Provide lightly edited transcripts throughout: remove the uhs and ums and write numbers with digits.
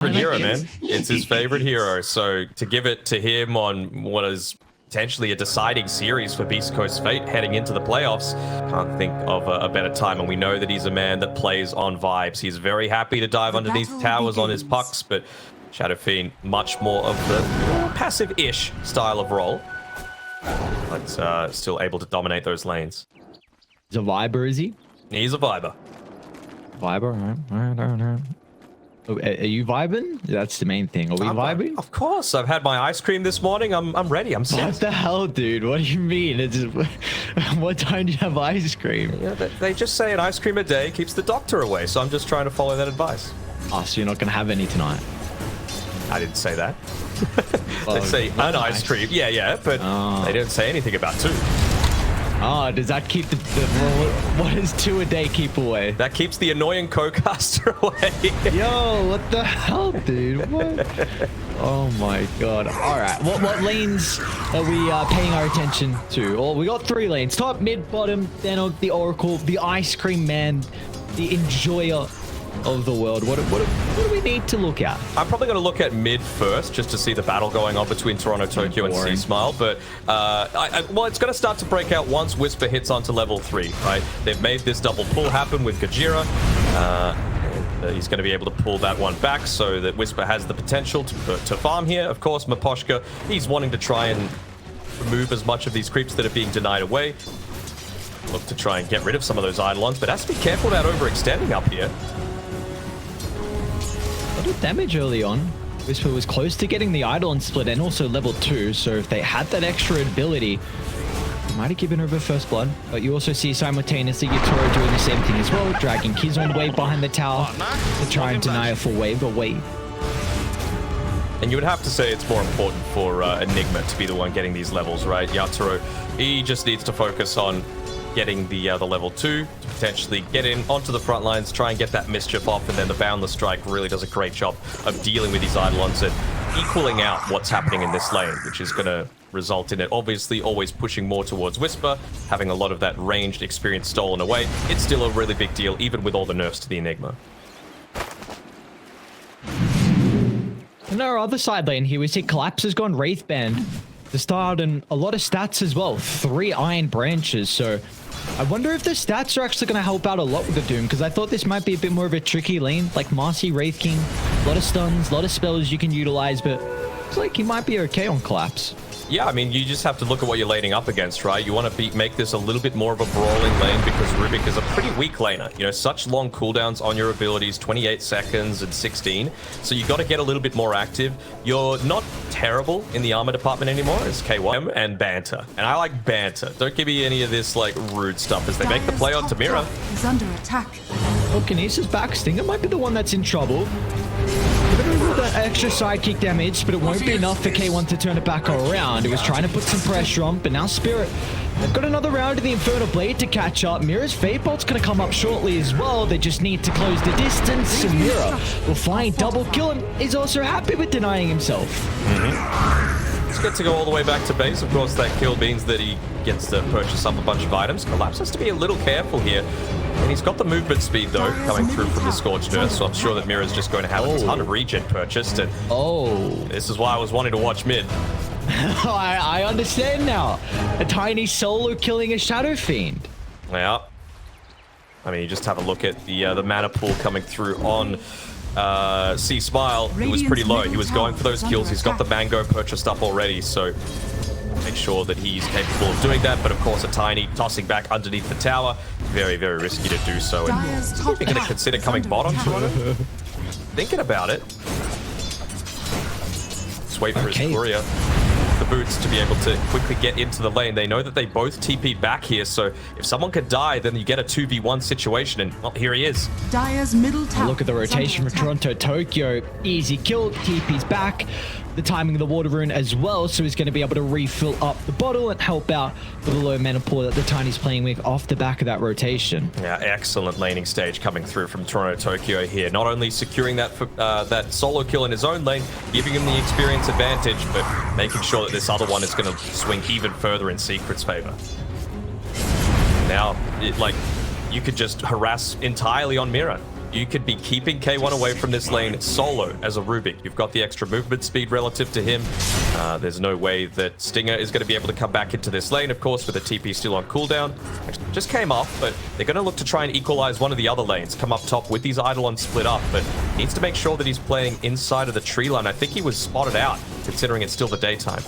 favorite hero, man. It's his favorite hero. So to give it to him on what is potentially a deciding series for Beast Coast Fate heading into the playoffs, can't think of a better time. And we know that he's a man that plays on vibes. He's very happy to dive underneath towers on his pucks, but Shadow Fiend, much more of the passive-ish style of role, but still able to dominate those lanes. He's a viber, is he? He's a viber. Viber, all right. Are you vibing? That's the main thing. Are we vibing? Of course. I've had my ice cream this morning. I'm ready. I'm set. What the hell, dude? What do you mean? It's just, what time do you have ice cream? Yeah, they just say an ice cream a day keeps the doctor away, so I'm just trying to follow that advice. Oh, so you're not going to have any tonight? I didn't say that. They say an ice cream. Yeah, but they didn't say anything about two. Oh, does that keep the what does 2 a day keep away? That keeps the annoying co-caster away. Yo, what the hell, dude? What? Oh my god. All right, what lanes are we paying our attention to? Oh, we got 3 lanes: top, mid, bottom. Then the Oracle, the ice cream man, the enjoyer of the world. What do we need to look at? I'm probably going to look at mid first, just to see the battle going on between Toronto Tokyo and C-Smile. But well, it's going to start to break out once Whisper hits onto level 3, right? They've made this double pull happen with Gajira. He's going to be able to pull that one back so that Whisper has the potential to farm here. Of course, Maposhka, he's wanting to try and remove as much of these creeps that are being denied away. Look to try and get rid of some of those Eidolons, but has to be careful about overextending up here. A lot of damage early on. Whisper was close to getting the Eidolon split and also level 2, so if they had that extra ability, they might have given over first blood. But you also see simultaneously Yatoro doing the same thing as well, dragging Kizone wave behind the tower to try and deny a full wave, but wait. And you would have to say it's more important for Enigma to be the one getting these levels, right? Yatoro, he just needs to focus on getting the level 2 to potentially get in onto the front lines, try and get that mischief off, and then the Boundless Strike really does a great job of dealing with these Eidolons and equaling out what's happening in this lane, which is going to result in it obviously always pushing more towards Whisper, having a lot of that ranged experience stolen away. It's still a really big deal, even with all the nerfs to the Enigma. On our other side lane here, we see Collapse has gone Wraith Band to start, and a lot of stats as well. 3 Iron Branches, so I wonder if the stats are actually going to help out a lot with the Doom, because I thought this might be a bit more of a tricky lane, like Marcy, Wraith King, a lot of stuns, a lot of spells you can utilize, but looks like he might be okay on Collapse. Yeah, I mean, you just have to look at what you're laning up against, right? You want to make this a little bit more of a brawling lane because Rubick is a pretty weak laner. You know, such long cooldowns on your abilities, 28 seconds and 16. So you got to get a little bit more active. You're not terrible in the armor department anymore. It's KY and banter. And I like banter. Don't give me any of this, like, rude stuff as they make the play on Tamira. Is under attack. Oh, Kinesis back. Stinger might be the one that's in trouble. That extra sidekick damage, but it won't be enough for K1 to turn it back around. It was trying to put some pressure on, but now Spirit, they've got another round of the Infernal Blade to catch up. Mira's Fate Bolt's going to come up shortly as well. They just need to close the distance. And Mira will find double kill and is also happy with denying himself. He's good to go all the way back to base. Of course, that kill means that he gets to purchase up a bunch of items. Collapse has to be a little careful here. And he's got the movement speed, though, coming through from the Scorched Earth, so I'm sure that Mira's just going to have a ton of regen purchased. And this is why I was wanting to watch mid. I understand now. A tiny solo killing a Shadow Fiend. Yeah. I mean, you just have a look at the mana pool coming through on C-Smile. It was pretty low. He was going for those kills. He's got the Mango purchased up already, so make sure that he's capable of doing that. But of course, a Tiny tossing back underneath the tower. Very, very risky to do so. And you're going to consider coming bottom to him? Thinking about it. Let's wait for his courier. The boots to be able to quickly get into the lane. They know that they both TP'd back here, so if someone could die, then you get a 2v1 situation, and here he is. Dire's middle tower. Look at the rotation from Toronto Tokyo. Easy kill, TP's back. The timing of the water rune as well, so he's going to be able to refill up the bottle and help out with the low mana pool that the Tiny's playing with off the back of that rotation. Yeah, excellent laning stage coming through from Toronto Tokyo here. Not only securing that that solo kill in his own lane, giving him the experience advantage, but making sure that this other one is going to swing even further in Secret's favor. Now, you could just harass entirely on Mira. you could be keeping K1 away from this lane solo as a Rubick. You've got the extra movement speed relative to him. There's no way that Stinger is going to be able to come back into this lane, of course, with the TP still on cooldown. Just came off, but they're going to look to try and equalize one of the other lanes, come up top with these Eidolons split up, but needs to make sure that he's playing inside of the tree line. I think he was spotted out, considering it's still the daytime.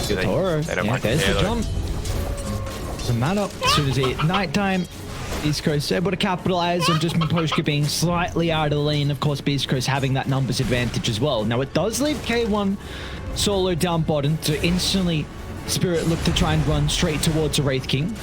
They don't mind there's care, the jump. Doesn't matter. As soon as it's nighttime, Beast Coast able to capitalize on just Miposhka being slightly out of the lane. Of course, Beast Coast having that numbers advantage as well. Now, it does leave K1 solo down bottom to instantly Spirit look to try and run straight towards a Wraith King.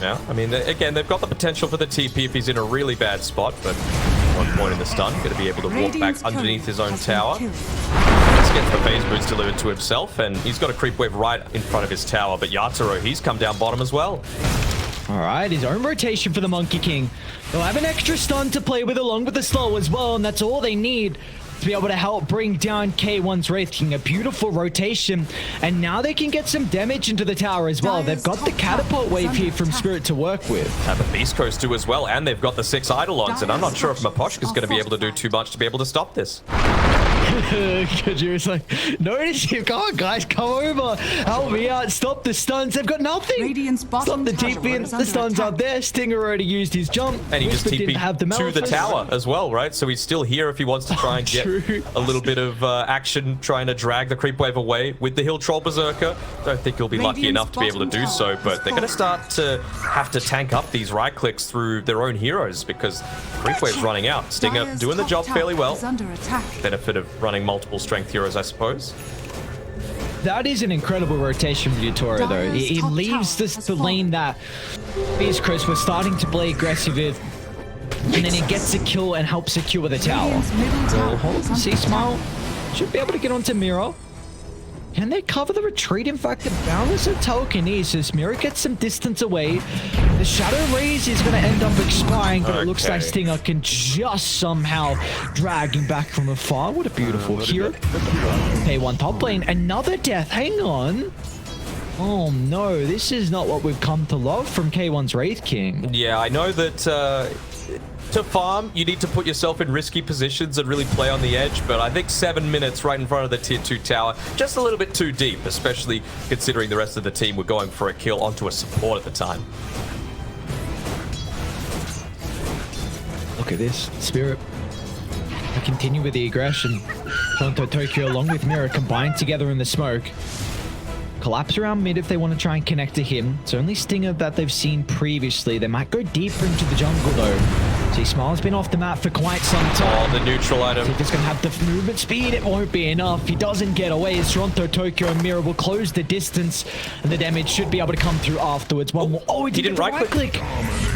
Yeah, I mean, again, they've got the potential for the TP if he's in a really bad spot, but one point in the stun, going to be able to walk back underneath his own tower. Just gets the phase boots delivered to himself, and he's got a creep wave right in front of his tower, but Yatoro, he's come down bottom as well. All right, his own rotation for the Monkey King. They'll have an extra stun to play with along with the slow as well, and that's all they need to be able to help bring down K1's Wraith King. A beautiful rotation, and now they can get some damage into the tower as well. They've got the catapult wave here from Spirit to work with. The Beast Coast do as well, and they've got the 6 Eidolons, and I'm not sure if Miposhka's going to be able to do too much to be able to stop this. Kajira's like, notice him. Come on, guys, come over. Help me out. Stop the stuns. They've got nothing. Stop the TP, and the stuns out there. Stinger already used his jump. And he just TP'd to the tower as well, right? So he's still here if he wants to try and get a little bit of action, trying to drag the creep wave away with the Hill Troll Berserker. Don't think he'll be lucky enough to be able to do so, but they're going to start to have to tank up these right clicks through their own heroes because creep wave's running out. Stinger doing the job fairly well. Benefit of running multiple strength heroes, I suppose. That is an incredible rotation for Yatoro, though. He leaves the lane that Beast Coast was starting to play aggressive with, and then he gets a kill and helps secure the tower. C-Smile should be able to get onto Mira. Can they cover the retreat? In fact, the balance of telekinesis. Mira gets some distance away. The Shadow Raise is going to end up expiring, but it looks like Stinger can just somehow drag him back from afar. What a beautiful hero. K1 top lane. Another death. Hang on. Oh no, this is not what we've come to love from K1's Wraith King. Yeah, I know that to farm, you need to put yourself in risky positions and really play on the edge, but I think 7 minutes right in front of the tier 2 tower, just a little bit too deep, especially considering the rest of the team were going for a kill onto a support at the time. Look at this. Spirit. They continue with the aggression. Toronto Tokyo along with Mira combined together in the smoke. Collapse around mid if they want to try and connect to him. It's only Stinger that they've seen previously. They might go deeper into the jungle though. See, Smile's been off the map for quite some time. Oh, the neutral item. So he's going to have the movement speed. It won't be enough. He doesn't get away. As Toronto, Tokyo, and Mira will close the distance, and the damage should be able to come through afterwards. One more. Oh, he didn't right click.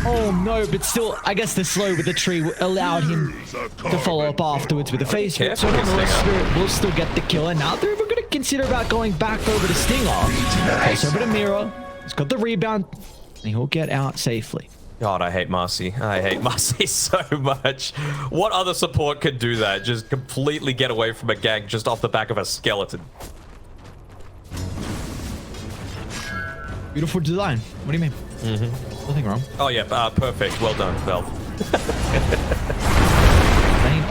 Oh no, but still, I guess the slow with the tree allowed him to follow up afterwards with the face. So Spirit will still get the kill, and now they're even going to consider about going back over to Stinger. Pass over to Mira. He's got the rebound, and he'll get out safely. God, I hate Marcy. I hate Marcy so much. What other support could do that? Just completely get away from a gank just off the back of a skeleton. Beautiful design. What do you mean? Nothing wrong. Oh yeah, perfect. Well done, Valve.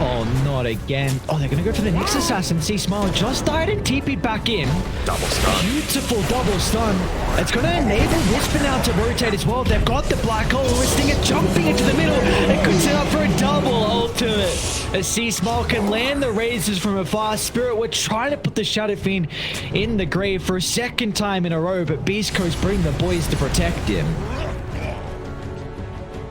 Oh, not again. Oh, they're going to go for the next assassin. See, Smile just died and TP'd back in. Double stun. Beautiful double stun. It's going to enable Whisper now to rotate as well. They've got the black hole. We're seeing it jumping into the middle. It could set up for a double ultimate. As C Smile can land the razors from afar. Spirit were trying to put the Shadow Fiend in the grave for a second time in a row, but Beast Coast bring the boys to protect him.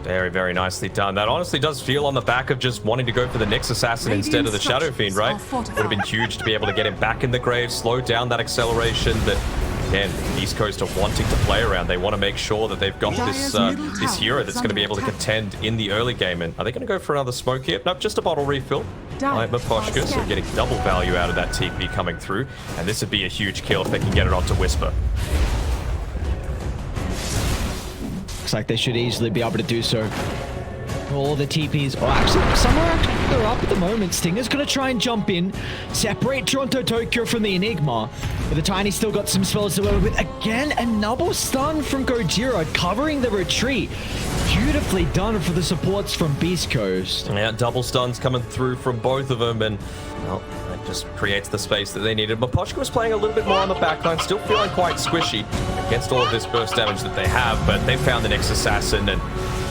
Very, very nicely done. That honestly does feel on the back of just wanting to go for the Nyx Assassin instead of the Shadow Fiend, right? Would have been huge to be able to get him back in the grave, slow down that acceleration that, again, East Coast are wanting to play around. They want to make sure that they've got this hero that's going to be able to contend in the early game. And are they going to go for another smoke here? Nope, just a bottle refill. Like Miposhka, so getting double value out of that TP coming through. And this would be a huge kill if they can get it onto Whisper. Looks like they should easily be able to do so. All the TPs, oh, actually, some are actually up at the moment. Stinger's going to try and jump in, separate Toronto Tokyo from the Enigma. But the Tiny still got some spells to work with. Again, another stun from Gojira, covering the retreat. Beautifully done for the supports from Beast Coast. Yeah, double stuns coming through from both of them, and well, that just creates the space that they needed. Mapochka was playing a little bit more on the backline, still feeling quite squishy against all of this burst damage that they have, but they found the next assassin, and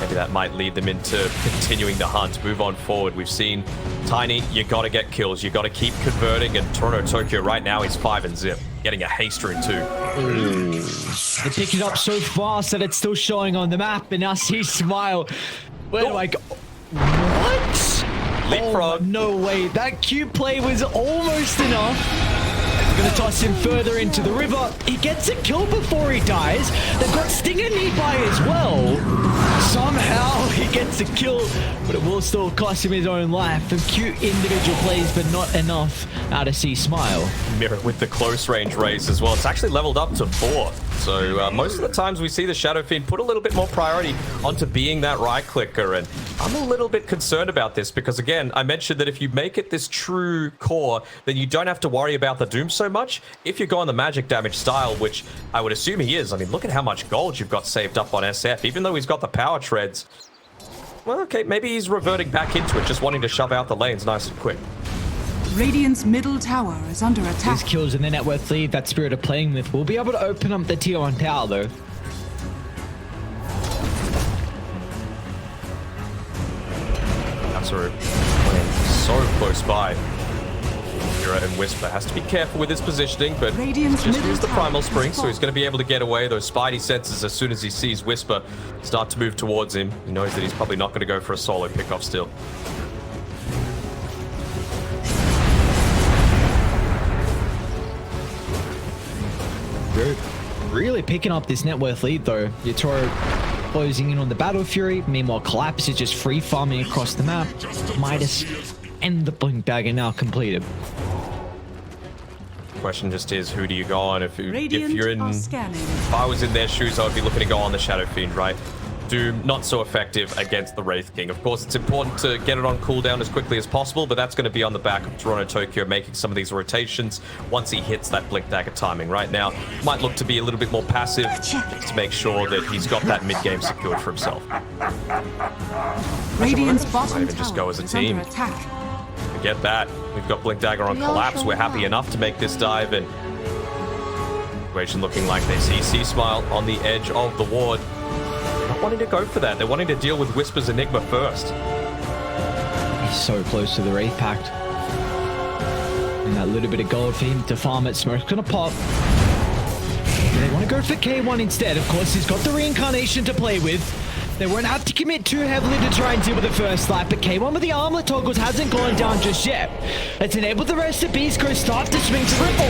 maybe that might lead them into continuing the hunt, move on forward. We've seen Tiny, you got to get kills, you got to keep converting, and Toronto Tokyo right now is 5 and zip, getting a haster in 2. They pick it up so fast that it's still showing on the map, and now see Smile. Where do I go? What? Leapfrog. Oh, no way. That cute play was almost enough. They're gonna toss him further into the river. He gets a kill before he dies. They've got Stinger nearby as well. Somehow he gets a kill, but it will still cost him his own life. And cute individual plays, but not enough out of C Smile. Mirror with the close range race as well. It's actually leveled up to 4. So most of the times we see the Shadow Fiend put a little bit more priority onto being that right clicker. And I'm a little bit concerned about this because, again, I mentioned that if you make it this true core, then you don't have to worry about the Doom so much. If you go on the magic damage style, which I would assume he is. I mean, look at how much gold you've got saved up on SF. Even though he's got the power treads. Well, okay, maybe he's reverting back into it, just wanting to shove out the lanes nice and quick. Radiant's middle tower is under attack. These kills in the net worth lead that Spirit are playing with will be able to open up the tier 1 tower though. That's so close by. Mira and Whisper has to be careful with his positioning, but Radiant's just middle use the tower Primal has Spring, so he's fallen. going to be able to get away. Those Spidey senses, as soon as he sees Whisper start to move towards him, he knows that he's probably not going to go for a solo pickoff still. They're really picking up this net worth lead though. Yatoro closing in on the Battle Fury. Meanwhile, Collapse is just free farming across the map. Midas and the Blink Dagger now completed. Question just is, who do you go on? If you're in, are scanning. if I was in their shoes, I would be looking to go on the Shadow Fiend, right? Doom, not so effective against the Wraith King. Of course, it's important to get it on cooldown as quickly as possible, but that's going to be on the back of Toronto Tokyo making some of these rotations once he hits that Blink Dagger timing. Right now, might look to be a little bit more passive just to make sure that he's got that mid-game secured for himself. Radiant's Might bottom even just tower go as a is team. under attack. Forget that. We've got Blink Dagger on Collapse. We're happy enough to make this dive, and situation looking like they see C-Smile on the edge of the ward. Not wanting to go for that. They're wanting to deal with Whisper's Enigma first. He's so close to the Wraith Pact. And that little bit of gold for him to farm it. Smoke's gonna pop. They want to go for K1 instead. Of course, he's got the reincarnation to play with. They won't have to commit too heavily to try and deal with the first light, but K1 with the armlet toggles hasn't gone down just yet. It's enabled the rest of Beast Coast start to swing triple.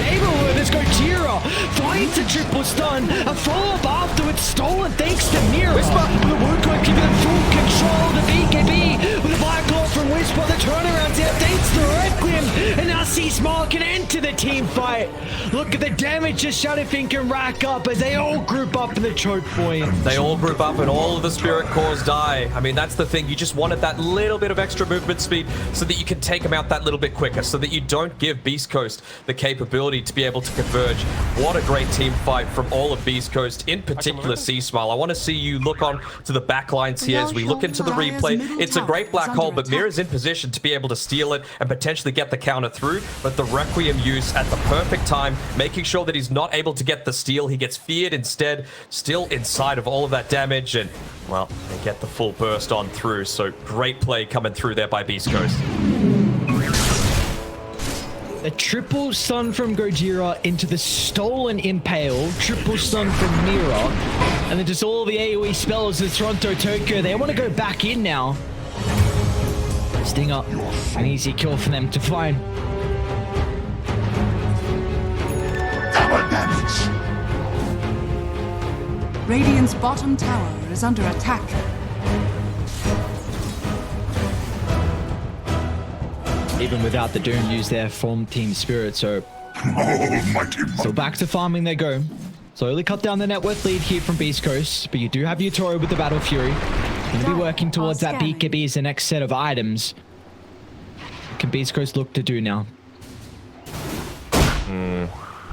Let's go Tira. Finds a triple stun. A follow-up afterwards stolen thanks to Mira. Whisper. The Woodcock giving them full control. The BKB with a Black Claw from Whisper. The turnaround there thanks to Requiem. And now C-Smile can enter the team fight. Look at the damage just Shadow Fiend can rack up as they all group up in the choke point. They all group up and all of the Spirit cores die. I mean, that's the thing. You just wanted that little bit of extra movement speed so that you can take them out that little bit quicker, so that you don't give Beast Coast the capability to be able to converge. What a great team fight from all of Beast Coast, in particular C-Smile. I want to see you look on to the back lines here as we look into the replay. It's a great black hole, but Mira's in position to be able to steal it and potentially get the counter through, but the Requiem use at the perfect time, making sure that he's not able to get the steal. He gets feared instead, still inside of all of that damage, and well, they get the full burst on through. So great play coming through there by Beast Coast. A triple stun from Gojira into the stolen Impale, triple stun from Mira, and then just all the AoE spells of Toronto Tokyo. They want to go back in now. Stinger, an easy kill for them to find. Radiant's bottom tower is under attack. Even without the Doom use there from TSpirit, so back to farming they go. Slowly cut down the net worth lead here from Beast Coast, but you do have Yatoro with the Battle Fury. Going to be working towards that BKB as the next set of items. What can Beast Coast look to do now?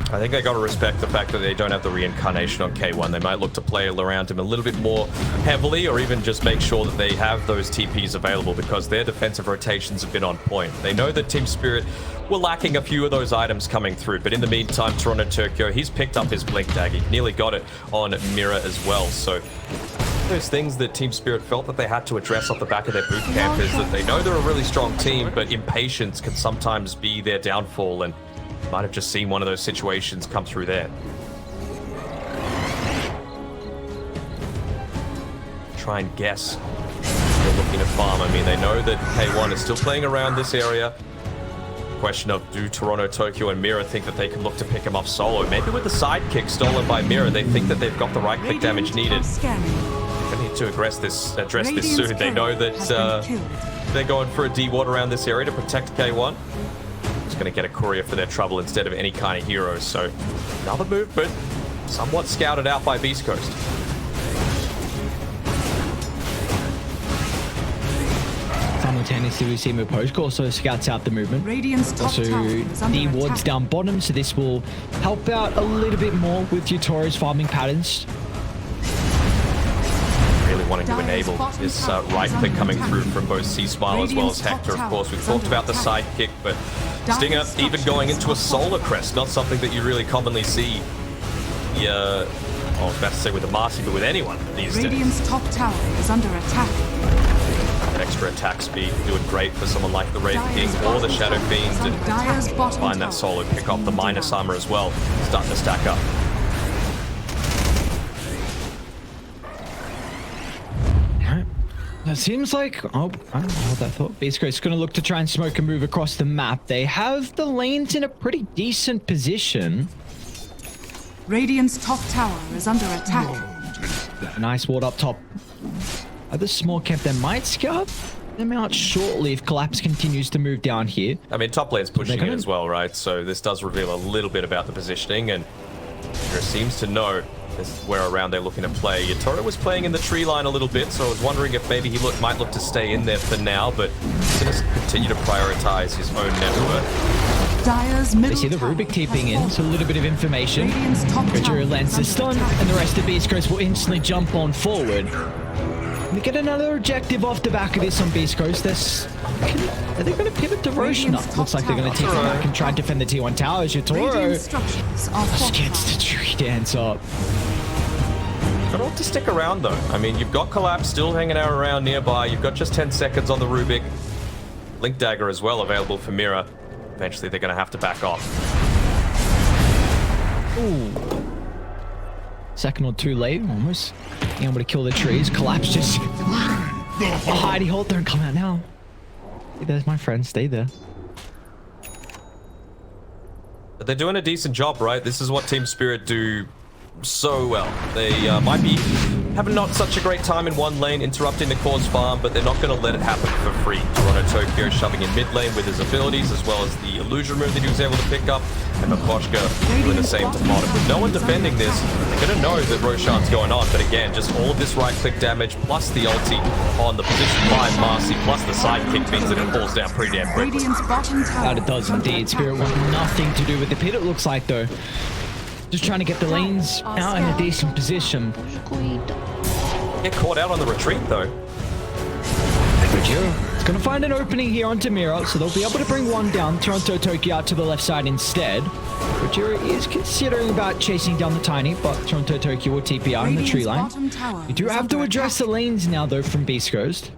I think they got to respect the fact that they don't have the reincarnation on K1. They might look to play around him a little bit more heavily, or even just make sure that they have those TPs available, because their defensive rotations have been on point. They know that TSpirit were lacking a few of those items coming through, but in the meantime, Toronto Tokyo, he's picked up his Blink Dagger. He nearly got it on Mira as well. So those things that TSpirit felt that they had to address off the back of their boot camp is that they know they're a really strong team, but impatience can sometimes be their downfall, and might have just seen one of those situations come through there. Try and guess. They're looking to farm. I mean, they know that K1 is still playing around this area. Question of, do Toronto, Tokyo, and Mira think that they can look to pick him off solo? Maybe with the sidekick stolen by Mira, they think that they've got the right click damage needed. They need to address this soon. They know that they're going for a D-ward around this area to protect K1. Going to get a courier for their trouble instead of any kind of hero. So another move, but somewhat scouted out by Beast Coast. Simultaneously, we see Moposhka also scouts out the movement. Radiant's top Also, tower is under D wards attack. down bottom, so this will help out a little bit more with Utoro's farming patterns. Really wanting to enable this right click coming through from both C-Smile as well as Hector. Of course, we've talked about the sidekick, but Stinger even going into a solar crest, not something that you really commonly see. I was about to say with the Marcy, but with anyone these days. Radiant's top tower is under attack. That extra attack speed doing great for someone like the Wraith King or the Shadow Fiend, and Dire's bottom find that tower solo pick off the is minus down. armor as well, starting to stack up. It seems like, oh, I don't know what that thought. Beast Coast is going to look to try and smoke a move across the map. They have the lanes in a pretty decent position. Radiant's top tower is under attack. A nice ward up top. Other small camp that might scout them out shortly if Collapse continues to move down here. I mean, top lane's pushing gonna- it as well, right? So this does reveal a little bit about the positioning, and Hector seems to know this is where around they're looking to play. Yatoro was playing in the tree line a little bit, so I was wondering if maybe he might look to stay in there for now, but he's going to continue to prioritize his own network. Dire's They middle see the tower Rubick has TPing in, so a little bit of information. Radiant's top tower Gojira lands the is stun, under attack. and the rest of Beast Coast will instantly jump on forward. We get another objective off the back of this on Beast Coast. Are they going to pivot to Roshan? Radiant's top Looks like they're going to take tower. it back and try and defend the T1 towers. Radiant Yatoro structures are just gets fortified. the tree dance up. Got all to stick around though. I mean, you've got Collapse still hanging out around nearby. You've got just 10 seconds on the Rubick. Blink Dagger as well available for Mira. Eventually they're going to have to back off. Ooh. Second or two late, almost being able to kill the trees. Collapse just... Oh, hidey hold, don't come out now. Hey, there's my friend, stay there. But they're doing a decent job, right? This is what TSpirit do so well. They might be having not such a great time in one lane, interrupting the cause farm, but they're not going to let it happen for free. Toronto Tokyo shoving in mid lane with his abilities, as well as the illusion move that he was able to pick up, and Maposhka doing the same to bottom. With no one defending this, they're going to know that Roshan's going on, but again, just all of this right-click damage, plus the ulti on the position 5 Marcy, plus the sidekick means that it falls down pretty damn quickly. Radiant's bottom tower. That it does indeed. Spirit want nothing to do with the pit, it looks like, though. Just trying to get the lanes out in a decent position. Get caught out on the retreat, though. Gojira is going to find an opening here on Mira, so they'll be able to bring one down. Toronto Tokyo out to the left side instead. Gojira is considering about chasing down the Tiny, but Toronto Tokyo will TP out in the tree line. Bottom tower You do is have to under address attack. the lanes now, though, from Beast Coast.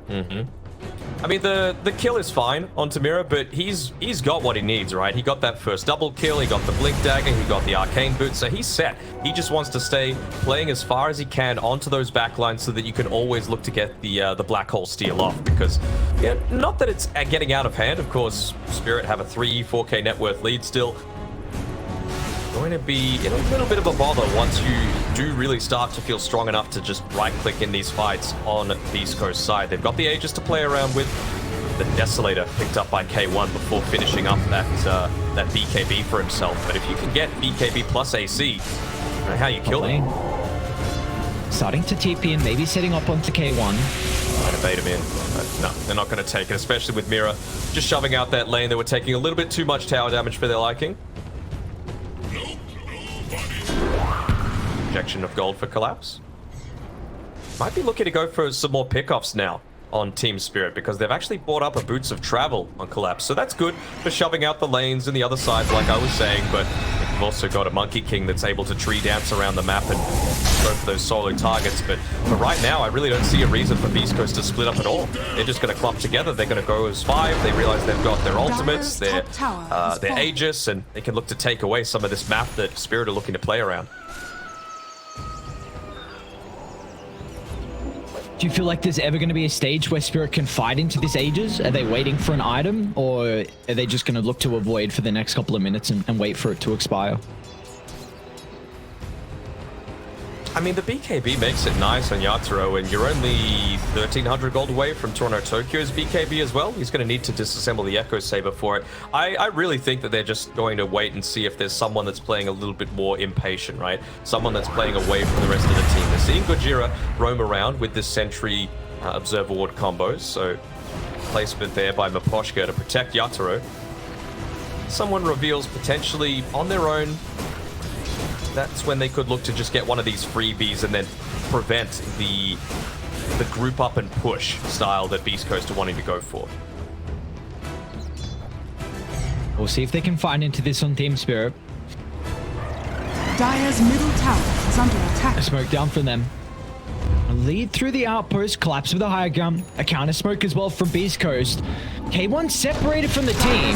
I mean, the kill is fine on Mira, but he's got what he needs, right? He got that first double kill, he got the Blink Dagger, he got the Arcane Boot, so he's set. He just wants to stay playing as far as he can onto those backlines so that you can always look to get the Black Hole steal off, because, yeah, not that it's getting out of hand. Of course, Spirit have a 4K net worth lead still. Going to be in a little bit of a bother once you do really start to feel strong enough to just right-click in these fights on Beast Coast side. They've got the Aegis to play around with. The Desolator picked up by K1 before finishing up that BKB for himself. But if you can get BKB plus AC, I don't know how you kill him. Starting to TP and maybe setting up onto K1. Trying to bait him in. But no, they're not going to take it, especially with Mira just shoving out that lane. They were taking a little bit too much tower damage for their liking. Injection of gold for Collapse. Might be looking to go for some more pickoffs now on TSpirit because they've actually bought up a Boots of Travel on Collapse. So that's good for shoving out the lanes and the other sides like I was saying, but you've also got a Monkey King that's able to tree dance around the map and go for those solo targets. But for right now, I really don't see a reason for Beast Coast to split up at all. They're just going to clump together. They're going to go as 5. They realize they've got their ultimates, their Aegis, and they can look to take away some of this map that Spirit are looking to play around. Do you feel like there's ever going to be a stage where Spirit can fight into this Aegis? Are they waiting for an item, or are they just going to look to avoid for the next couple of minutes and wait for it to expire? I mean, the BKB makes it nice on Yatoro, and you're only 1,300 gold away from Toronto Tokyo's BKB as well. He's going to need to disassemble the Echo Saber for it. I really think that they're just going to wait and see if there's someone that's playing a little bit more impatient, right? Someone that's playing away from the rest of the team. They're seeing Gojira roam around with this Sentry Observer Ward combos, so placement there by Miposhka to protect Yatoro. Someone reveals potentially on their own. That's when they could look to just get one of these freebies and then prevent the group up and push style that Beast Coast are wanting to go for. We'll see if they can find into this on TSpirit. Dire's middle tower is under attack. A smoke down from them. A lead through the outpost, collapse with a high ground. A counter smoke as well from Beast Coast. K1 separated from the team.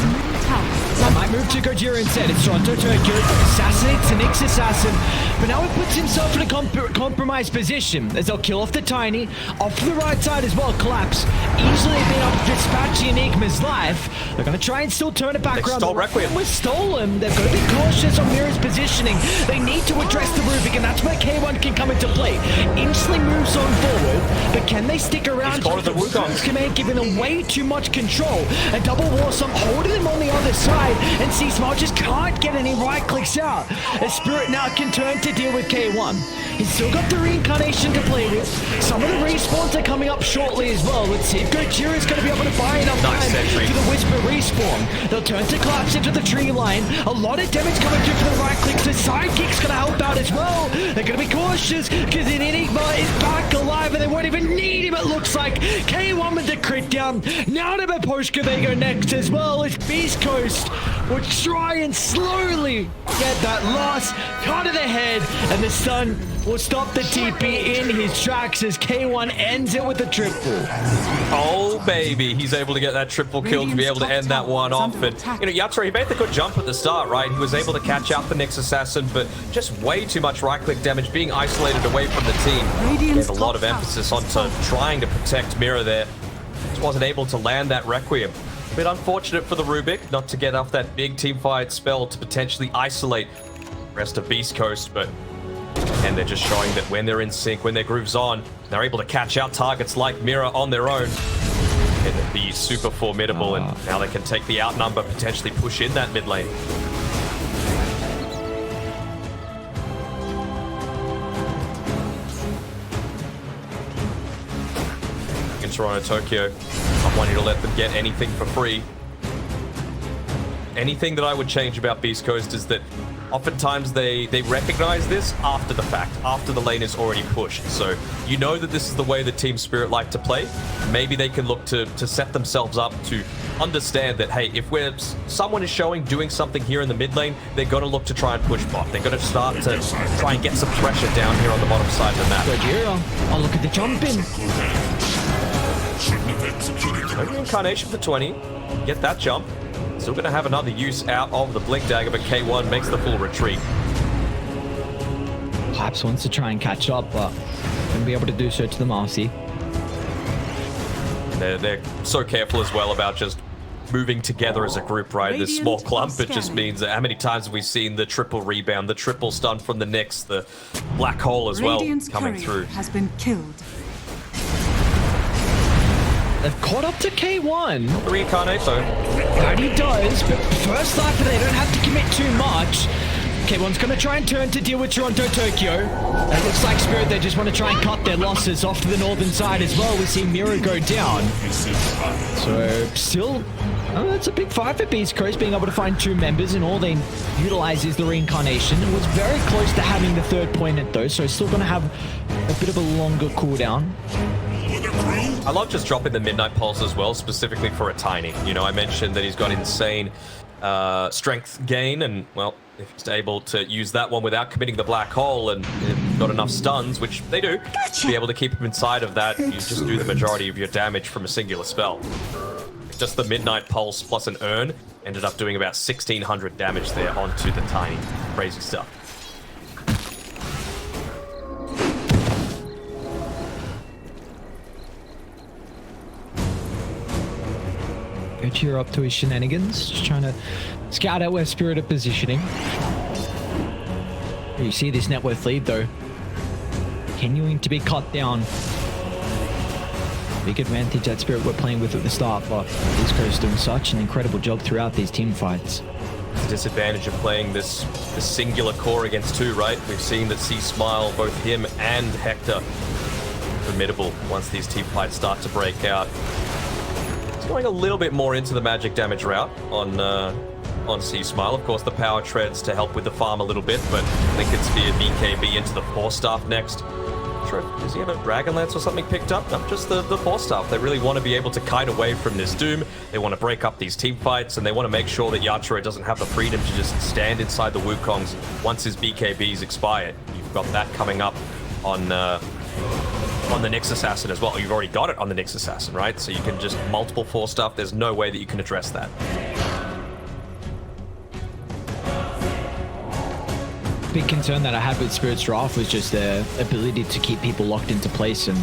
I might move to Gojira instead. It's Toronto Tokyo. Assassinates the Nyx assassin. But now he puts himself in a compromised position as they'll kill off the Tiny. Off to the right side as well. Collapse. Easily being able to dispatch the Enigma's life. They're going to try and still turn it back around. Stole Requiem. Was stolen. They've got to be cautious on Mira's positioning. They need to address the Rubick, and that's where K1 can come into play. Instantly moves on forward, but can they stick around? He's cornered the Wukong's command, giving them way too much control. A double Warsome holding them on the other side, and C-Smart just can't get any right clicks out. As Spirit now can turn to deal with K1. He's still got the reincarnation to play with. Some of the respawns are coming up shortly as well. Let's see if Gojira is going to be able to buy enough time for the Whisper respawn. They'll turn to collapse into the tree line. A lot of damage coming through for the right clicks. The sidekick's going to help out as well. They're going to be cautious because the Enigma is back alive and they won't even need him, it looks like. K1 with the crit down. Now to Miposhka they go next as well as Beast Coast will try and slowly get that last cut of the head, and the stun will stop the TP in his tracks as K1 ends it with a triple. Oh, baby. He's able to get that triple kill to be able to end that one off. And, you know, Yatoro, he made the good jump at the start, right? He was able to catch out the Nyx assassin, but just way too much right-click damage, being isolated away from the team. Gave a lot of emphasis onto trying to protect Mira there. Just wasn't able to land that Requiem. A bit unfortunate for the Rubick not to get off that big teamfight spell to potentially isolate the rest of Beast Coast, but and they're just showing that when they're in sync, when their groove's on, they're able to catch out targets like Mira on their own and be super formidable, and now they can take the outnumber, potentially push in that mid lane. In Toronto Tokyo, not wanting to let them get anything for free. Anything that I would change about Beast Coast is that oftentimes they recognize this after the fact, after the lane is already pushed. So you know that this is the way the TSpirit like to play. Maybe they can look to set themselves up to understand that, hey, if someone is showing doing something here in the mid lane, they're going to look to try and push bot. They're going to start to try and get some pressure down here on the bottom side of the map. Gojira, oh, look at the jumping. No reincarnation for 20. Get that jump. Still going to have another use out of the Blink Dagger, but K1 makes the full retreat. Pipes wants to try and catch up, but won't be able to do so to the Marcy. They're so careful as well about just moving together as a group, right? This small clump, it just means that how many times have we seen the triple rebound, the triple stun from the Nyx, the black hole as well coming through. Has been killed. They've caught up to K1. Reincarnate though. That he does, but first life, they don't have to commit too much. K1's going to try and turn to deal with Toronto Tokyo. It looks like Spirit, they just want to try and cut their losses off to the northern side as well. We see Mira go down. So still Oh, that's a big fight for Beast Coast, being able to find 2 members, and all they utilize is the reincarnation. It was very close to having the 3rd point though, so still going to have a bit of a longer cooldown. I love just dropping the Midnight Pulse as well, specifically for a Tiny. You know, I mentioned that he's got insane strength gain, and, well, if he's able to use that one without committing the black hole and got enough stuns, which they do, to be able to keep him inside of that, you just do the majority of your damage from a singular spell. Just the Midnight Pulse plus an Urn ended up doing about 1,600 damage there onto the Tiny. Crazy stuff. Go cheer up to his shenanigans, just trying to scout out where Spirit are positioning. You see this net worth lead though, continuing to be cut down. Big advantage that Spirit were playing with at the start, but East Coast doing such an incredible job throughout these team fights. The disadvantage of playing this singular core against 2, right? We've seen that C-Smile, both him and Hector, formidable once these team fights start to break out. It's going a little bit more into the magic damage route on C-Smile. Of course, the power treads to help with the farm a little bit, but I think it's via BKB into the Force Staff next. Does he have a Dragon Lance or something picked up? No, just the Force Staff. They really want to be able to kite away from this Doom. They want to break up these team fights, and they want to make sure that Yatoro doesn't have the freedom to just stand inside the Wukongs once his BKBs expire. You've got that coming up on the Nyx Assassin as well. You've already got it on the Nyx Assassin, right? So you can just multiple Force Staff. There's no way that you can address that. Big concern that I had with Spirit's draft was just their ability to keep people locked into place, and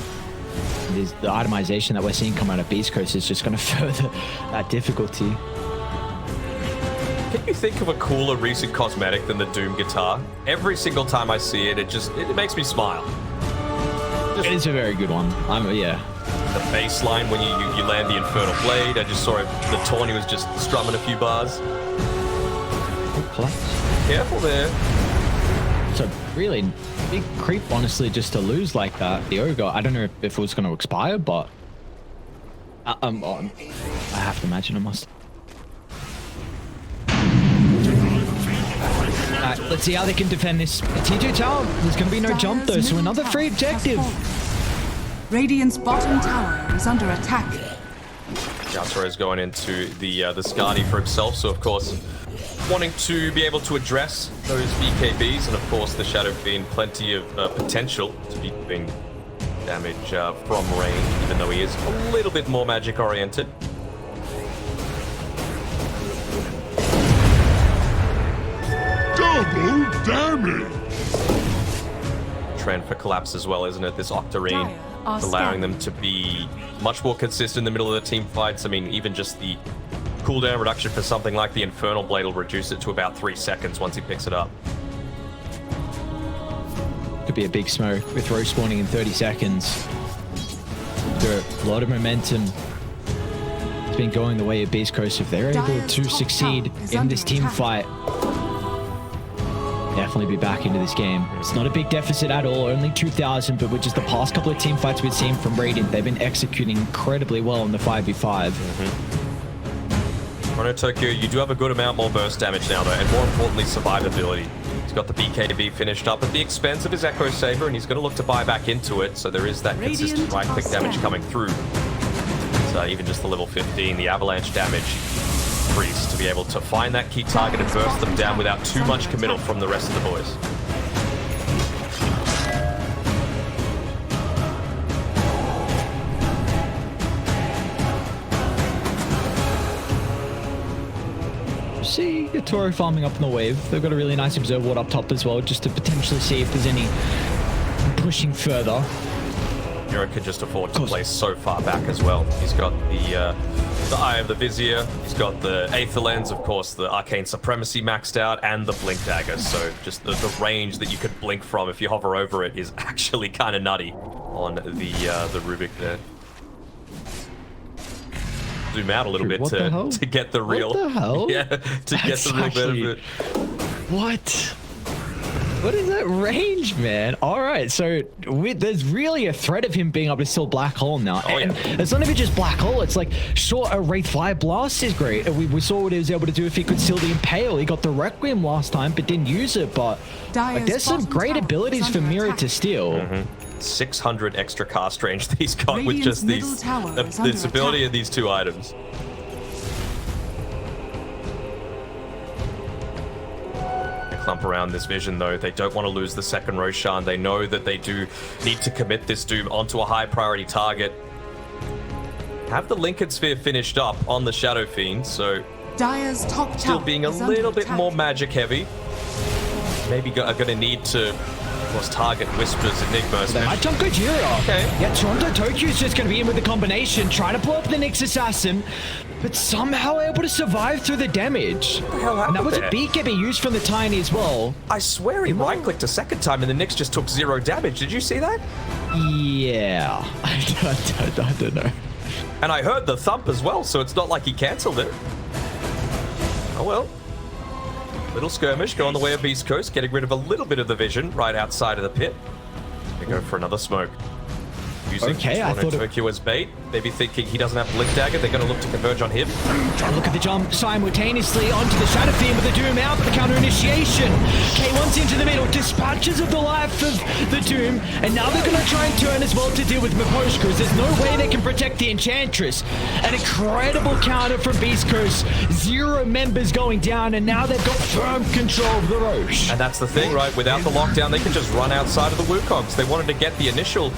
the itemization that we're seeing come out of Beast Coast is just going to further that difficulty. Can you think of a cooler recent cosmetic than the Doom guitar? Every single time I see it, it makes me smile. It is a very good one. Yeah. The bass line when you land the Infernal Blade, I just saw it, the Tawny was just strumming a few bars. Careful there. It's a really big creep, honestly, just to lose like that. The Ogre, I don't know if it was going to expire, but I have to imagine it must. Alright, let's see how they can defend this. T2 tower, there's going to be no jump though, so another free objective. Radiant's bottom tower is under attack. Yatoro is going into the Skadi for himself, so of course wanting to be able to address those BKBs, and of course the Shadow Fiend, plenty of potential to be doing damage from range, even though he is a little bit more magic oriented. Double damage! Trend for collapse as well, isn't it? This Octarine allowing them to be much more consistent in the middle of the team fights. I mean, even just the cooldown reduction for something like the Infernal Blade will reduce it to about 3 seconds once he picks it up. Could be a big smoke with Rose spawning in 30 seconds. There a lot of momentum. It's been going the way of Beast Coast. If they're able to succeed in this team fight, definitely be back into this game. It's not a big deficit at all, only 2,000, but with just the past couple of team fights we've seen from Radiant, they've been executing incredibly well in the 5v5. Chrono Tokyo, you do have a good amount more burst damage now though, and more importantly, survivability. He's got the BKB finished up at the expense of his Echo Saber, and he's going to look to buy back into it, so there is that consistent right-click damage coming through. So even just the level 15, the avalanche damage increase to be able to find that key target and burst them down without too much committal from the rest of the boys. See Yatoro farming up in the wave. They've got a really nice observer ward up top as well, just to potentially see if there's any pushing further. Hero can just afford to play so far back as well. He's got the Eye of the Vizier, he's got the Aether Lens, of course, the Arcane Supremacy maxed out, and the Blink Dagger. So just the range that you could blink from if you hover over it is actually kind of nutty on the Rubick there. Zoom out a little bit to get the real. What the hell? Yeah, to get the real benefit. What? What is that range, man? All right, so there's really a threat of him being able to steal Black Hole now. Oh, and yeah. it's not even just Black Hole. It's like, sure, a Wraith Fire Blast is great. We saw what he was able to do if he could steal the Impale. He got the Requiem last time, but didn't use it. But like, there's some great abilities for Mira to steal. 600 extra cast range that he's got with Radiant's just middle these tower is this under ability attack. of these two items. They clump around this vision though. They don't want to lose the second Roshan. They know that they do need to commit this Doom onto a high priority target. Have the Lincoln Sphere finished up on the Shadow Fiend, so Dire's top still tower being a is under little bit attack. more magic heavy. Maybe are going to need to, of course, target Whispers, Enigma. They might jump Gojira. Okay. Yeah, Toronto Tokyo's just going to be in with the combination, trying to blow up the Nyx Assassin, but somehow able to survive through the damage. What the hell And that happened was there? a beat getting used from the Tiny as well. I swear he right-clicked a second time and the Nyx just took 0 damage. Did you see that? Yeah. I don't know. And I heard the thump as well, so it's not like he cancelled it. Oh well. Little skirmish going the way of East Coast, getting rid of a little bit of the vision right outside of the pit. They go for another smoke. Using Okay, I thought it- Tokyo as bait. Maybe thinking he doesn't have Blink Dagger, they're going to look to converge on him. Try to look at the jump simultaneously onto the Shadow Fiend with the Doom out, but the counter initiation. K1's into the middle, dispatches of the life of the Doom, and now they're going to try and turn as well to deal with Miposh, because there's no way they can protect the Enchantress. An incredible counter from Beast Coast. 0 members going down, and now they've got firm control of the Roche. And that's the thing, right? Without the lockdown, they can just run outside of the Wukongs. They wanted to get the initial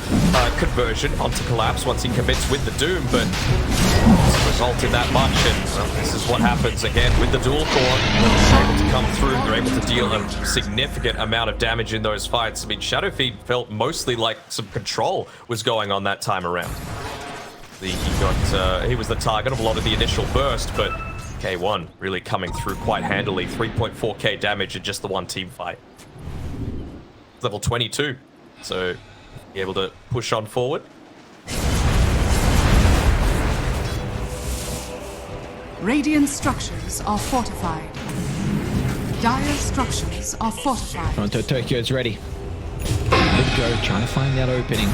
conversion onto Collapse once he commits with the Doom, but doesn't result in that much. And well, this is what happens again with the dual core. They're able to come through. They're able to deal a significant amount of damage in those fights. I mean, Shadow Fiend felt mostly like some control was going on that time around. He was the target of a lot of the initial burst, but K1 really coming through quite handily. 3.4k damage in just the one team fight. Level 22, so be able to push on forward. Radiant structures are fortified. Dire structures are fortified. Toronto Tokyo's ready. Good go, trying to find that opening.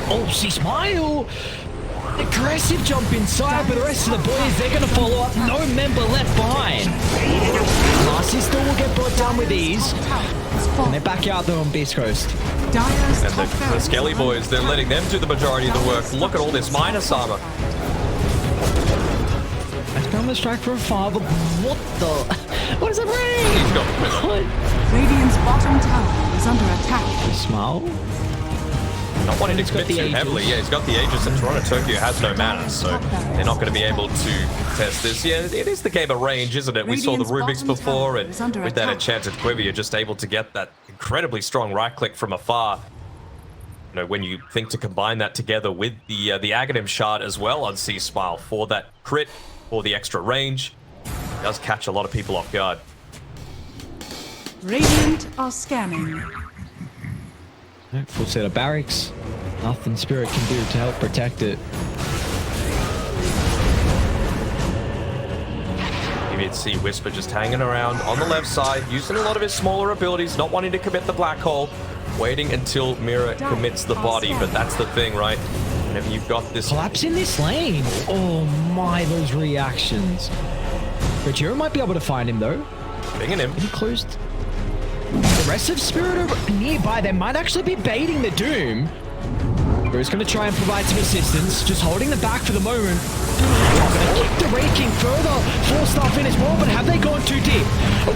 Oh, she smile! Aggressive jump inside, but the rest of the boys, they're going to follow up. No member left behind. Last Sister will get brought down with ease. And they're back out there on Beast Coast. Dire's And top the Skelly boys, they're letting them do the majority of the work. Look at all this minus armor. Let's come and strike from afar, but what the? What is that ring? He's got What? Radiant's bottom tower is under attack. Smile? not wanting to He's got commit the too heavily. Aegis. Yeah, he's got the Aegis, and Toronto Tokyo has no mana, so they're not going to be able to test this. Yeah, it is the game of range, isn't it? We saw the Radiant's Rubiks bottom before, tower and is under with that attack. Enchanted Quiver, you're just able to get that incredibly strong right click from afar. You know, when you think to combine that together with the Aghanim Shard as well on C-Smile for that crit, for the extra range, it does catch a lot of people off guard. Radiant are scanning. Full set of barracks. Nothing Spirit can do to help protect it. You can see Whisper just hanging around on the left side, using a lot of his smaller abilities, not wanting to commit the black hole, waiting until Mira commits the body. But that's the thing, right? Whenever you've got this... Collapse in this lane. Oh my, those reactions. Rogero might be able to find him though. Pinging him. He closed. The rest of Spirit are nearby. They might actually be baiting the Doom. Bro's going to try and provide some assistance, just holding them back for the moment. Going to kick the Raking further. 4-star in as well, but have they gone too deep?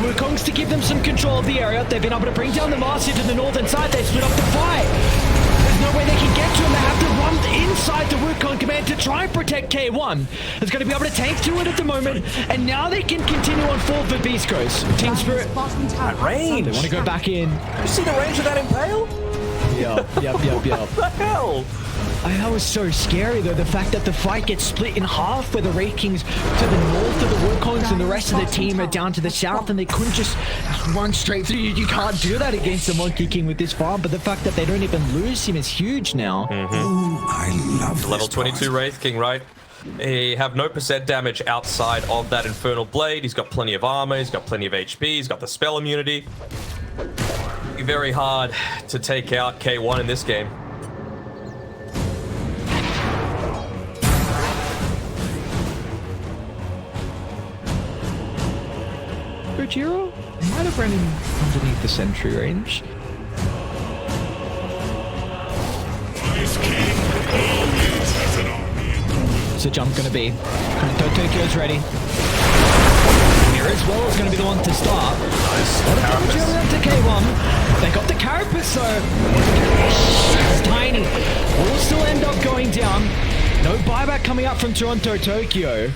Wukong's to give them some control of the area. They've been able to bring down the Master to the northern side. They split up the fight. There's no way they can get to him. They have to run inside the Wukong command to try and protect K1. It's going to be able to tank through it at the moment, and now they can continue on forward for Beast Coast. Team Spirit, Bottom tower. At range. they want to go back in. You see the range of that Impale? Yep. What the hell? That was so scary though, the fact that the fight gets split in half where the Rakings to the north of the Wukongs and the rest of the team are down to the south, and they couldn't just run straight through. You can't do that against the Monkey King with this farm, but the fact that they don't even lose him is huge now. I love Level 22 Wraith King, right? He have no percent damage outside of that Infernal Blade. He's got plenty of armor. He's got plenty of HP. He's got the spell immunity. Be very hard to take out K1 in this game. Gojira might have run in underneath the sentry range. What's the jump going to be? Tokyo's ready. Here as well is going to be the one to start. Nice. To K1. They got the carapace though. It's tiny. Will still end up going down. No buyback coming up from Toronto Tokyo.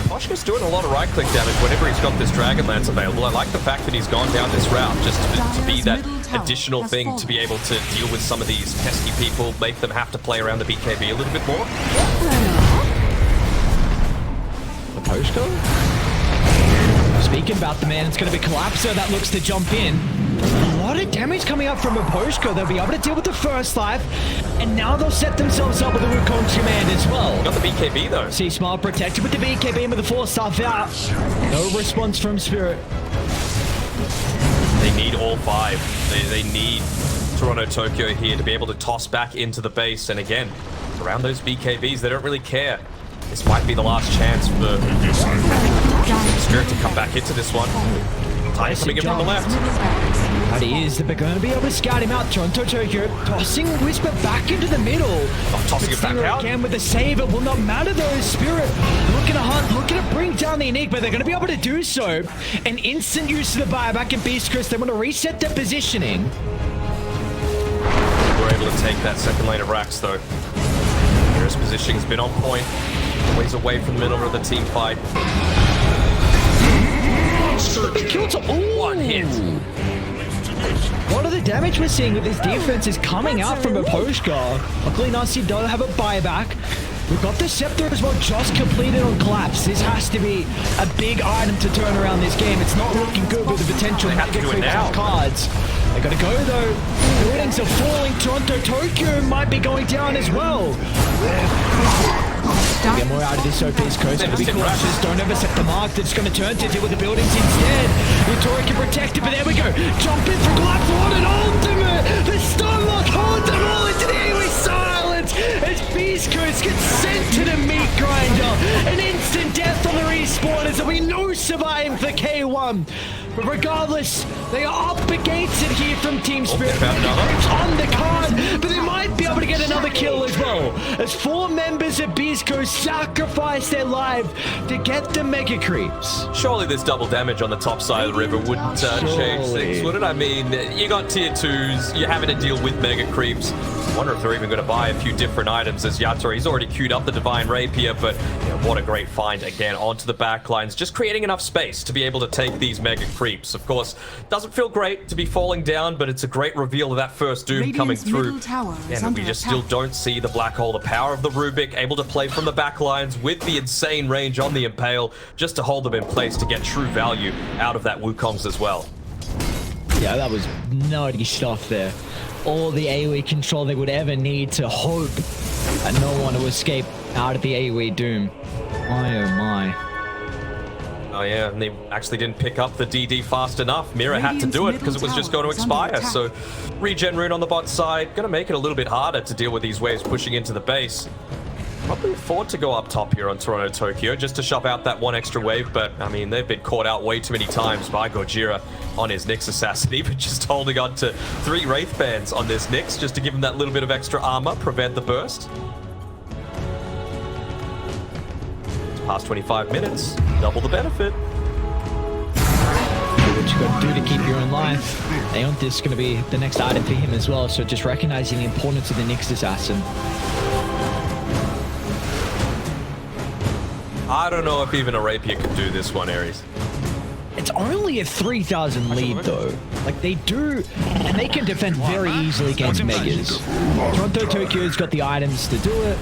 Boschke's doing a lot of right-click damage whenever he's got this Dragonlance available. I like the fact that he's gone down this route just to be that additional thing to be able to deal with some of these pesky people, make them have to play around the BKB a little bit more. The Poshko? Speaking about the man, it's going to be Collapso that looks to jump in. A lot of damage coming up from a Poshko. They'll be able to deal with the first life, and now they'll set themselves up with the Wukong's command as well. Got the BKB though. See Smile protected with the BKB and with the 4-star out. No response from Spirit. They need all 5. They need Toronto Tokyo here to be able to toss back into the base, and again, around those BKBs, they don't really care. This might be the last chance for Spirit to come back into this one. Time coming in from the left. That is, they're going to be able to scout him out. Toronto Tokyo tossing Whisper back into the middle. Oh, tossing it back out. Again with the save, it will not matter though. Spirit looking to hunt, looking to bring down the Enigma. They're going to be able to do so. An instant use of the buyback and Beast Chris. They want to reset their positioning. We're able to take that second lane of racks though. His positioning has been on point. Ways away from the middle of the team fight. One hit. A lot of the damage we're seeing with this defense is coming out from a Poshka. Luckily, Nasi don't have a buyback. We've got the Scepter as well, just completed on Collapse. This has to be a big item to turn around this game. It's not looking good with the potential They have to do it now. cards. They gotta go though. Buildings are falling. Toronto Tokyo might be going down as well. Get more out of this OP's coast. Gonna be cautious. Don't overset the mark. That's gonna turn to deal with the buildings instead. Victoria can protect it, but there we go. Jump in for Collapse. What an ultimate! The Stunlock holds them all into the AoE silence as Beast Coast gets sent to the meat grinder. An instant death on the respawn as there'll be no surviving for K1. But regardless, they are up against it here from TSpirit. It's on the card, but they might be able to get another kill as well. As 4 members of Beast Coast sacrifice their life to get the Mega Creeps. Surely this double damage on the top side of the river wouldn't change things, would it? I mean, you got tier 2s, you're having to deal with Mega Creeps. I wonder if they're even going to buy a few different items as Yatsura. He's already queued up the Divine Rapier, but you know, what a great find again onto the backlines. Just creating enough space to be able to take these Mega Creeps. Of course, doesn't feel great to be falling down, but it's a great reveal of that first Doom coming through. And we just still don't see the Black Hole, the power of the Rubick, able to play from the backlines with the insane range on the Impale, just to hold them in place to get true value out of that Wukong's as well. Yeah, that was nutty stuff there. All the AoE control they would ever need to hope that no one will escape out of the AoE Doom. My oh my. Oh yeah, and they actually didn't pick up the DD fast enough. Mira had to do it because it was just going to expire. So regen rune on the bot side, going to make it a little bit harder to deal with these waves pushing into the base. Probably afford to go up top here on Toronto Tokyo just to shove out that one extra wave, but I mean, they've been caught out way too many times by Gojira on his Nyx assassin, even just holding on to 3 Wraith Bands on this Nyx just to give him that little bit of extra armor, prevent the burst. It's past 25 minutes, double the benefit. What you got to do to keep your own life. Aeontis is going to be the next item for him as well, so just recognizing the importance of the Nyx assassin. I don't know if even a Rapier can do this one, Ares. It's only a 3,000 lead though. Like they do, and they can defend very easily against Megas. Toronto Tokyo's got the items to do it,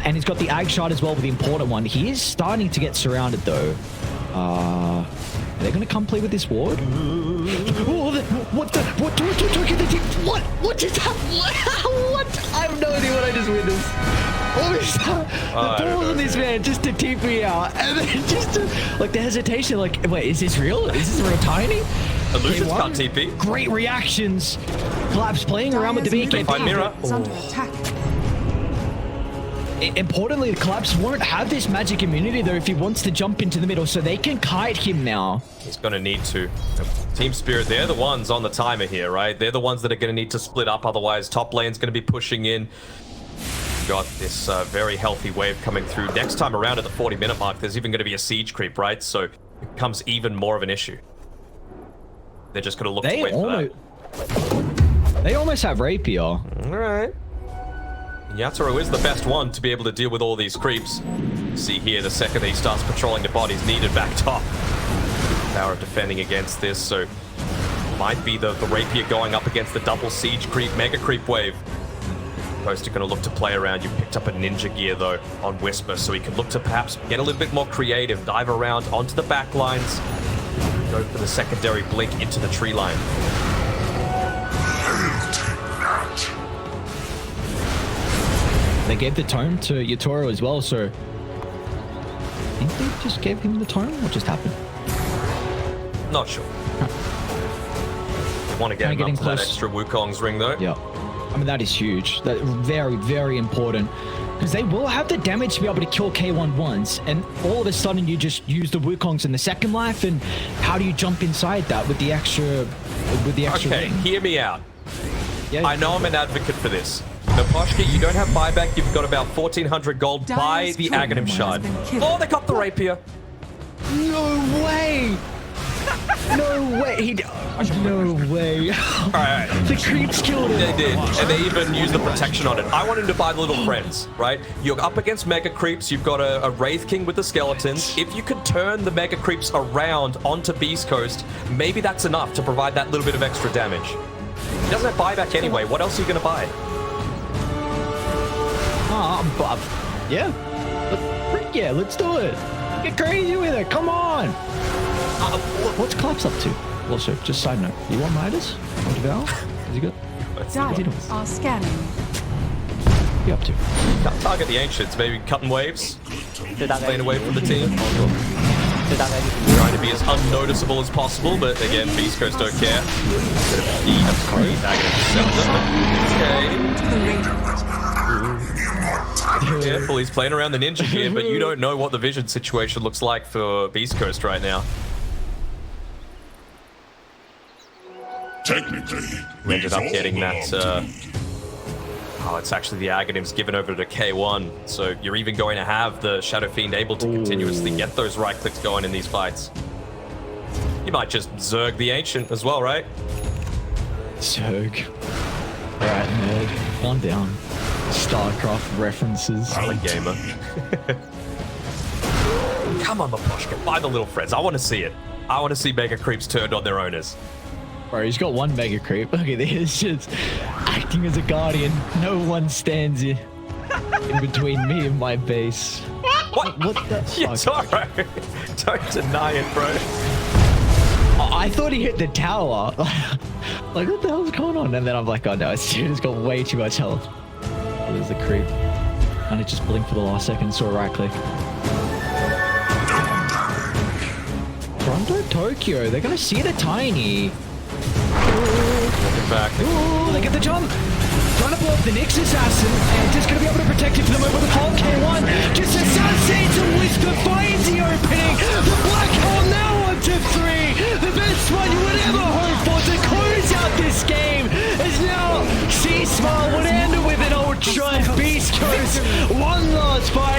and he's got the Ag Shard as well with the important one. He is starting to get surrounded though. Are they going to come play with this ward? Oh, what just happened? What? I have no idea what I just witnessed. What was that? The balls on this man just to TP out. And then just to, like the hesitation, like, wait, is this real? Is this real tiny? Illusions can't TP. Great reactions. Collapse playing around with the beacon. Find Mirror. Is under attack. Importantly, the Collapse won't have this magic immunity though if he wants to jump into the middle, so they can kite him now. He's going to need to. TSpirit, they're the ones on the timer here, right? They're the ones that are going to need to split up, otherwise top lane's going to be pushing in. Got this very healthy wave coming through. Next time around at the 40-minute mark, there's even going to be a siege creep, right? So it becomes even more of an issue. They're just going to look to wait for that. They almost have Rapier. All right. Yatoro is the best one to be able to deal with all these creeps. See here, the second he starts patrolling the bodies needed back top. Power of defending against this, so might be the Rapier going up against the double siege creep, mega creep wave. Post are going to look to play around. You picked up a ninja gear though on Whisper, so he can look to perhaps get a little bit more creative, dive around onto the back lines, go for the secondary blink into the tree line. They gave the tome to Yatoro as well, so I think they just gave him the tome. What just happened? Not sure. They want to get him up to that extra Wukong's ring though. Yeah. I mean, that is huge. That very, very important. Because they will have the damage to be able to kill K1 once, and all of a sudden you just use the Wukongs in the second life, and how do you jump inside that with the extra Okay, ring? hear me out. Yeah. I know I'm an advocate for this. No, Poshki, you don't have buyback. You've got about 1,400 gold. Buy the Aghanim Shard. Oh, they got the Rapier. No way! No way! No way! All right. The creeps killed him. They did, and they even used the protection on it. I want him to buy the little friends, right? You're up against mega creeps. You've got a Wraith King with the skeletons. If you could turn the mega creeps around onto Beast Coast, maybe that's enough to provide that little bit of extra damage. He doesn't have buyback anyway. What else are you going to buy? Yeah, let's do it. Get crazy with it. Come on. What's Collapse up to? Also, just side note, you want Midas? Want Devour? Is he good? Giants are scanning. What are you up to? Can't target the Ancients. Maybe cutting waves. Playing away from the team. Trying to be as unnoticeable as possible, but again, Beast Coast don't care. Careful, he's playing around the ninja here, but you don't know what the vision situation looks like for Beast Coast right now. Technically, We ended up getting that. Oh, it's actually the Aghanims given over to K1, so you're even going to have the Shadow Fiend able to continuously get those right clicks going in these fights. You might just Zerg the Ancient as well, right? Zerg. Alright, nerd. Calm down. StarCraft references. Solid gamer. Come on, Maposhka, buy the little friends. I want to see it. I want to see Mega Creeps turned on their owners. Bro, he's got one mega creep. Look at this, just acting as a guardian. No one stands in between me and my base. What? What the fuck? Yatoro! Don't deny it, bro. I thought he hit the tower. Like, what the hell's going on? And then I'm like, oh no, this dude has got way too much health. Oh, there's the creep. And it just blinked for the last second, saw a right click. Toronto, Tokyo, they're gonna see the tiny. Walking back. Ooh, they get the jump. Trying to blow up the Nyx assassin, and just gonna be able to protect it for the moment with the Paul K1. Just assassinates a Whisper, finds the opening. The Black Hole now on to 3. The best one you would ever hope for to close out this game is now C-Smile would end with an Ultra Beast Coast. One last fire.